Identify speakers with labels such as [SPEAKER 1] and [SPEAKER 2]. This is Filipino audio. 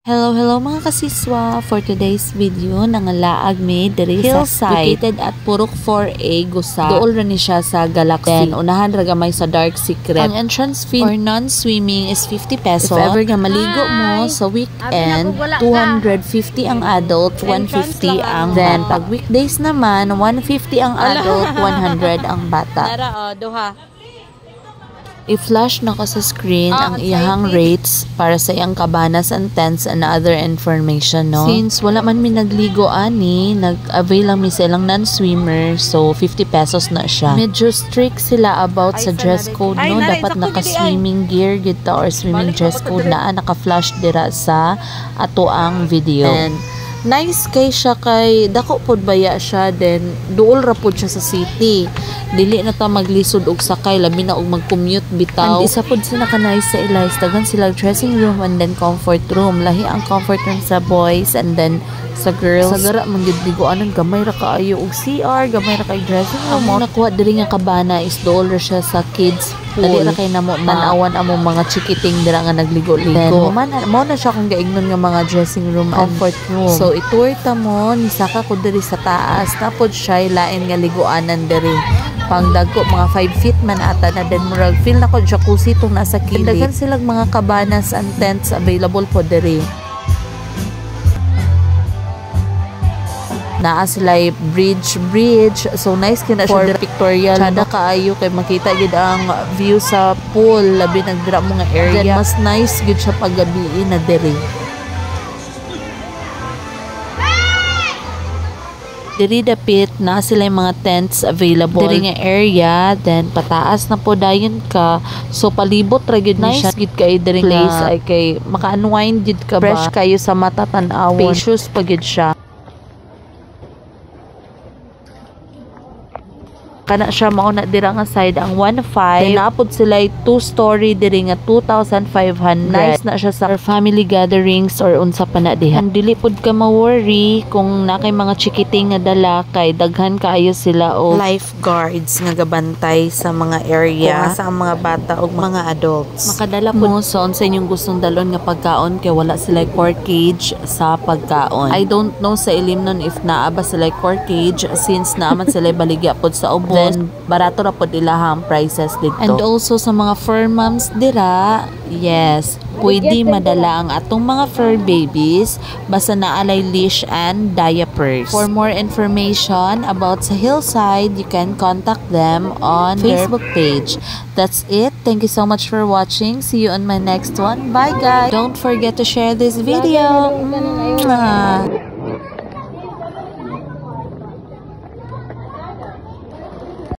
[SPEAKER 1] Hello mga kasiswa! For today's video, nangalaag mi diri sa hillside located at Purok 4A, Gusa. Dool ra ni siya sa Galaxy. Then, unahan ra gamay sa Dark Secret. Ang entrance fee for non-swimming is 50 pesos. If ever nga maligo mo sa weekend, 250 ang adult, 150 ang then pag weekdays naman, 150 ang adult, 100 ang bata.
[SPEAKER 2] Tara, duha.
[SPEAKER 1] I-flash na ka sa screen ang iyang rates para sa iyang cabanas and tents and other information, no? Since wala man mi nagligo ani, nag-avail lang mi silang non-swimmer, so 50 pesos na siya. Medyo strict sila about sa dress code, no? Dapat naka-swimming gear gito or swimming dress code na naka-flash dira sa ato ang video. And nice kay siya kay dako pod baya siya, then duol ra pod siya sa city. Dili na ta maglisod og sakay labi na og mag-commute bitaw. And isa pod sila ka nice sa ilay, tagan sila dressing room and then comfort room. Lahi ang comfort room sa boys and then sa girls. Sa gara man gid liguanan gamay ra kaayo og CR, gamay ra kay dressing room. Ang nakuha diri nga cabana is duol ra siya sa kids pool. Dali ra kay namo tan-awan amo mga chikiting dira nga nagligo-ligo. Mo na siya kung gaignon nga mga dressing room, comfort room. So itour ta mo ni saka ko diri sa taas. Tapod siya lain nga liguanan diri. Pangdagko mga 5 feet man ata na, then murag feel na ko jacuzzi tong nasa kilid. Dagan silang mga cabanas and tents available po diri. Naa sila bridge, so nice kina siya pictorial. Sada kaayo kay makita gid ang view sa pool labi nagdira mga area. Then mas nice gid siya paggabi na diri. Diri dapit na sila yung mga tents available diri nga area, then pataas na po dayon ka, so palibot ra gid ni siya gid kay diri place ay kay maka-unwind gid ka ba, fresh kayo sa mata tan-awon, spacious pa gid siya. Kana siya mauna dira nga side ang 1.5. Then napod sila 2-story diri nga 2,500. Nice na siya sa family gatherings or unsa pa na diha. Dili pod ka ma-worry kung nakay mga chikiting nga dala kay daghan kaayo sila o lifeguards nga gabantay sa mga area sa mga bata ug mga adults. Makadala pod mo sa unsa inyong gustong dalon nga pagkaon kay wala sila corkage sa pagkaon. I don't know sa ilim nun if naa ba sila corkage since naaman sila baligya pod sa ubos. Then, barato na po ilahang prices dito. And also sa mga fur moms dira, yes, pwede madala ang atong mga fur babies basta naalay leash and diapers. For more information about sa Hillside, you can contact them on Facebook page. That's it. Thank you so much for watching. See you on my next one. Bye guys. Don't forget to share this video.